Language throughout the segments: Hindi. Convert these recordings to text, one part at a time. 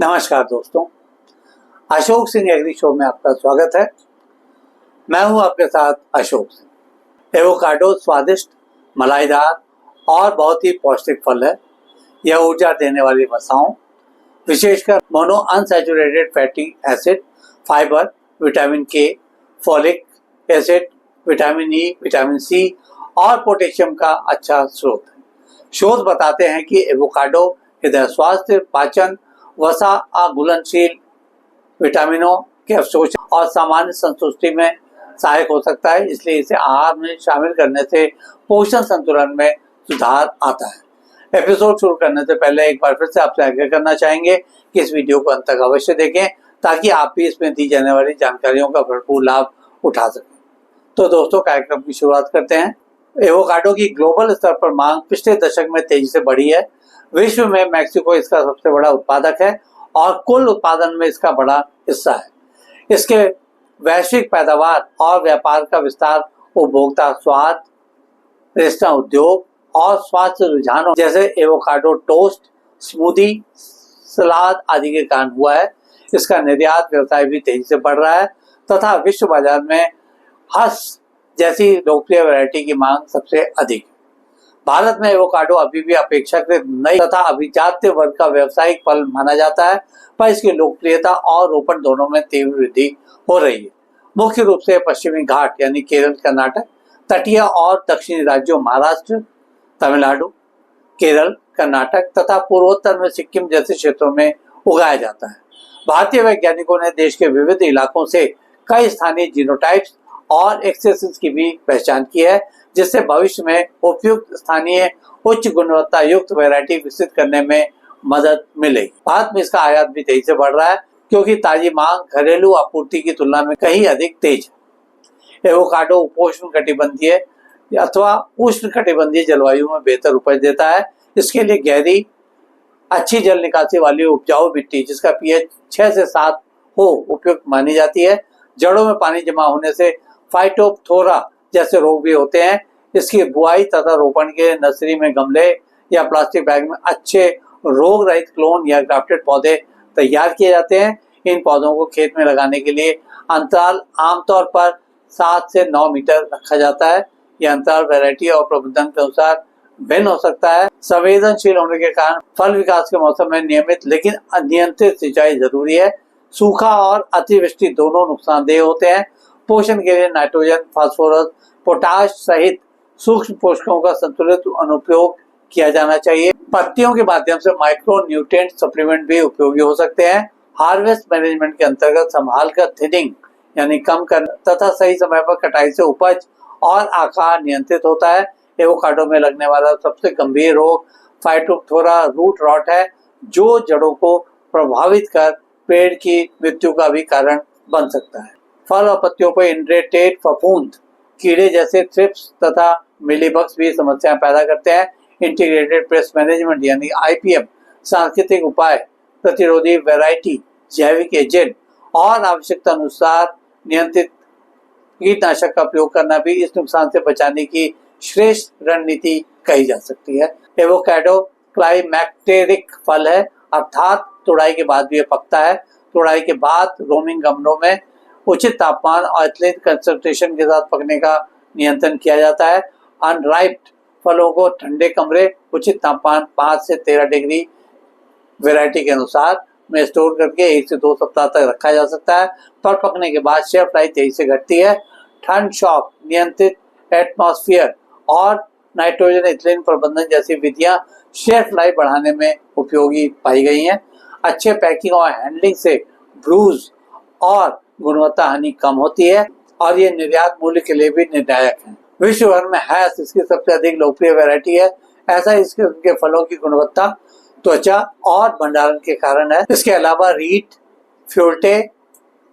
नमस्कार दोस्तों, अशोक सिंह एग्री शो में आपका स्वागत है। मैं हूं आपके साथ अशोक सिंह। एवोकाडो स्वादिष्ट, मलाईदार और बहुत ही पौष्टिक फल है। यह ऊर्जा देने वाली वसाओं, विशेषकर mono unsaturated fatty acid, fibre, vitamin K, folic acid, vitamin E, vitamin C और पोटेशियम का अच्छा स्रोत है। शोध बताते हैं कि एवोकाडो हृदय स्वास्थ्य, पाचन, वसा अघुलनशील, विटामिनों के अवशोषण और सामान्य संतुष्टि में सहायक हो सकता है। इसलिए इसे आहार में शामिल करने से पोषण संतुलन में सुधार आता है। एपिसोड शुरू करने से पहले एक बार फिर से आपसे आग्रह करना चाहेंगे कि इस वीडियो को अंत तक अवश्य देखें ताकि आप भी इसमें दी जाने वाली जानकारियों का भरपूर लाभ उठा सकें। तो दोस्तों, कार्यक्रम की शुरुआत करते हैं। एवोकाडो की ग्लोबल स्तर पर मांग पिछले दशक में तेजी से बढ़ी है। विश्व में मैक्सिको इसका सबसे बड़ा उत्पादक है और कुल उत्पादन में इसका बड़ा हिस्सा है। इसके वैश्विक पैदावार और व्यापार का विस्तार उपभोक्ता स्वाद, रेस्तरां उद्योग और स्वास्थ्य रुझानों जैसे एवोकाडो टोस्ट, स्मूदी, सलाद आदि के कारण हुआ है। इसका निर्यात व्यवसाय भी तेजी से बढ़ रहा है तथा विश्व बाजार में हस जैसी लोकप्रिय वैरायटी की मांग सबसे अधिक है। भारत में एवोकाडो अभी भी अपेक्षाकृत नई तथा अभिजात्य वर्ग का व्यावसायिक फल माना जाता है, पर इसकी लोकप्रियता और रोपण दोनों में तीव्र वृद्धि हो रही है। मुख्य रूप से पश्चिमी घाट यानी केरल, कर्नाटक, तटीय और दक्षिणी राज्यों महाराष्ट्र, तमिलनाडु, केरल, कर्नाटक तथा पूर्वोत्तर में सिक्किम जैसे क्षेत्रों में उगाया जाता है। भारतीय वैज्ञानिकों ने देश के विविध इलाकों से कई स्थानीय जीनोटाइप्स और एक्सेसिस की भी पहचान की है, जिससे भविष्य में उपयुक्त स्थानीय उच्च गुणवत्ता युक्त वैरायटी विकसित करने में मदद मिलेगी। भारत में इसका आयात भी तेजी से बढ़ रहा है क्योंकि ताजी मांग घरेलू आपूर्ति की तुलना में कहीं अधिक तेज है। एवोकाडो उपोष्ण कटिबंधीय अथवा उष्ण कटिबंधीय जलवायु में बेहतर उपज देता है। इसके लिए गहरी, अच्छी जल निकासी वाली उपजाऊ मिट्टी जिसका पीएच 6 से 7 हो उपयुक्त मानी जाती है। जड़ों में पानी जमा होने से फाइटोप्थोरा जैसे रोग भी होते हैं। इसकी बुआई तथा रोपण के नर्सरी में गमले या प्लास्टिक बैग में अच्छे रोग रहित क्लोन या ग्राफ्टेड पौधे तैयार किए जाते हैं। इन पौधों को खेत में लगाने के लिए अंतराल आमतौर पर 7 से 9 मीटर रखा जाता है। यह अंतराल वैरायटी और प्रबंधन के अनुसार भिन्न हो सकता है। संवेदनशील होने के कारण फल विकास के मौसम में नियमित लेकिन अनियंत्रित सिंचाई जरूरी है। सूखा और अतिवृष्टि दोनों नुकसानदेह होते हैं। पोषण के लिए नाइट्रोजन, फास्फोरस, पोटाश सहित सूक्ष्म पोषकों का संतुलित अनुप्रयोग किया जाना चाहिए। पत्तियों के माध्यम से माइक्रो न्यूट्रिएंट सप्लीमेंट भी उपयोगी हो सकते हैं। हार्वेस्ट मैनेजमेंट के अंतर्गत संभाल कर थिनिंग यानी कम करना तथा सही समय पर कटाई से उपज और आकार नियंत्रित होता है। एवोकाडो में लगने वाला सबसे गंभीर रोग फाइटोप्थोरा रूट रॉट है, जो जड़ों को प्रभावित कर पेड़ की मृत्यु का भी कारण बन सकता है। फल और पत्तियों पर इंड्रेटेड फफूंद कीड़े जैसे थ्रिप्स तथा मिलीबग्स भी समस्याएं पैदा करते हैं। इंटीग्रेटेड पेस्ट मैनेजमेंट यानी आईपीएम सांस्कृतिक उपाय, प्रतिरोधी वैरायटी, जैविक एजेंट और आवश्यकता अनुसार नियंत्रित कीटनाशक का प्रयोग करना भी इस नुकसान से बचाने की श्रेष्ठ रणनीति कही जा सकती है। एवोकाडो क्लाइमैक्टेरिक फल है, अर्थात तुड़ाई के बाद भी यह पकता है। तुड़ाई के बाद रोमिंग गमलों में उचित तापमान और एथिलीन कंसंट्रेशन के साथ पकने का नियंत्रण किया जाता है। अनराइप्ड फलों को ठंडे कमरे, उचित तापमान 5 से 13 डिग्री वैरायटी के अनुसार में स्टोर करके 1 से 2 सप्ताह तक रखा जा सकता है। पर पकने के बाद शेल्फ लाइफ तेजी से घटती है। ठंड शॉक, नियंत्रित एटमॉस्फेयर और नाइट्रोजन एथिलीन प्रबंधन जैसी विधियां शेल्फ लाइफ बढ़ाने में उपयोगी पाई गई हैं। अच्छे पैकिंग और हैंडलिंग से ब्रूज और गुणवत्ता हानि कम होती है और ये निर्यात मूल्य के लिए भी निर्णायक है। विश्व भर में हैस इसकी सबसे अधिक लोकप्रिय वैरायटी है। ऐसा इसके फलों की गुणवत्ता, त्वचा और भंडारण के कारण है। इसके अलावा रीट, फ्योल्टे,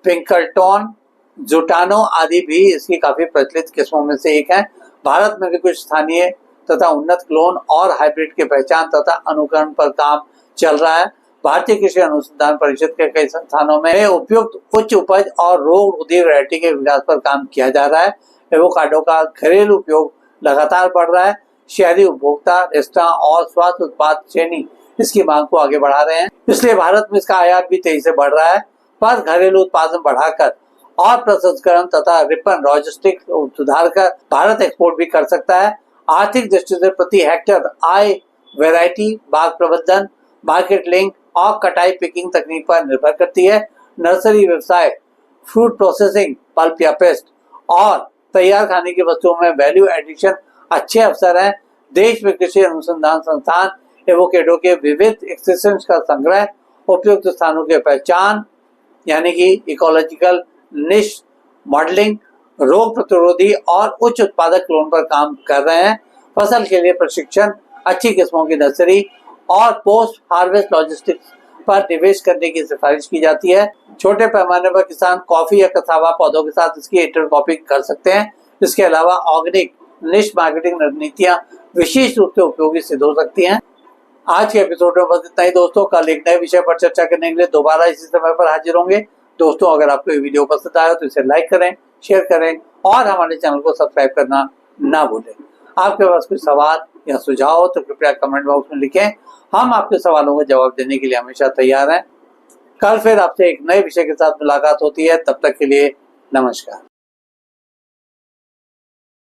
पिंकलटॉन, जुटानो आदि भी इसकी काफी प्रचलित किस्मों में से एक है। भारत में भी कुछ स्थानीय तथा उन्नत क्लोन और हाइब्रिड के पहचान तथा अनुकरण पर काम चल रहा है। भारतीय कृषि अनुसंधान परिषद के कई संस्थानों में उपयुक्त उच्च उपज और रोग रोधी वैरायटी के विकास पर काम किया जा रहा है। एवोकाडो का घरेलू उपयोग लगातार बढ़ रहा है। शहरी उपभोक्ता, रेस्तरां और स्वास्थ्य उत्पाद श्रेणी इसकी मांग को आगे बढ़ा रहे हैं। इसलिए भारत में इसका आयात भी तेजी से बढ़ रहा है। पर घरेलू उत्पादन बढ़ाकर और प्रसंस्करण तथा रिपन लॉजिस्टिक सुधार कर भारत एक्सपोर्ट भी कर सकता है। आर्थिक दृष्टि से प्रति हेक्टेयर आय वैरायटी, बाग प्रबंधन, मार्केट लिंक और कटाई पिकिंग तकनीक पर निर्भर करती है। नर्सरी व्यवसाय, फ्रूट प्रोसेसिंग, पल्प या पेस्ट और तैयार खाने की वस्तुओं में वैल्यू एडिशन अच्छे अवसर हैं। देश में कृषि अनुसंधान संस्थान एवोकेडो के विविध एक्सटेंशंस का संग्रह, उपयुक्त स्थानों की पहचान यानी कि इकोलॉजिकल निश मॉडलिंग, रोग प्रतिरोधी और उच्च उत्पादक क्लोन पर काम कर रहे हैं। फसल के लिए प्रशिक्षण, अच्छी किस्मों की नर्सरी और पोस्ट हार्वेस्ट लॉजिस्टिक्स पर निवेश करने की सिफारिश की जाती है। छोटे पैमाने पर किसान कॉफी या कसावा पौधों के साथ इसकी इंटरक्रॉपिंग कर सकते हैं। इसके अलावा ऑर्गेनिक निश मार्केटिंग रणनीतियां विशेष रूप से उपयोगी सिद्ध हो सकती हैं। आज के एपिसोड में बस इतना ही दोस्तों। कल एक नए विषय पर चर्चा करने के लिए दोबारा इसी समय पर हाजिर होंगे। दोस्तों, अगर आपको ये वीडियो पसंद आया तो इसे लाइक करें, शेयर करें और हमारे चैनल को सब्सक्राइब करना ना भूलें। आपके पास कोई सवाल या सुझाव हो तो कृपया कमेंट बॉक्स में लिखें। हम आपके सवालों का जवाब देने के लिए हमेशा तैयार हैं। कल फिर आपसे एक नए विषय के साथ मुलाकात होती है। तब तक के लिए नमस्कार।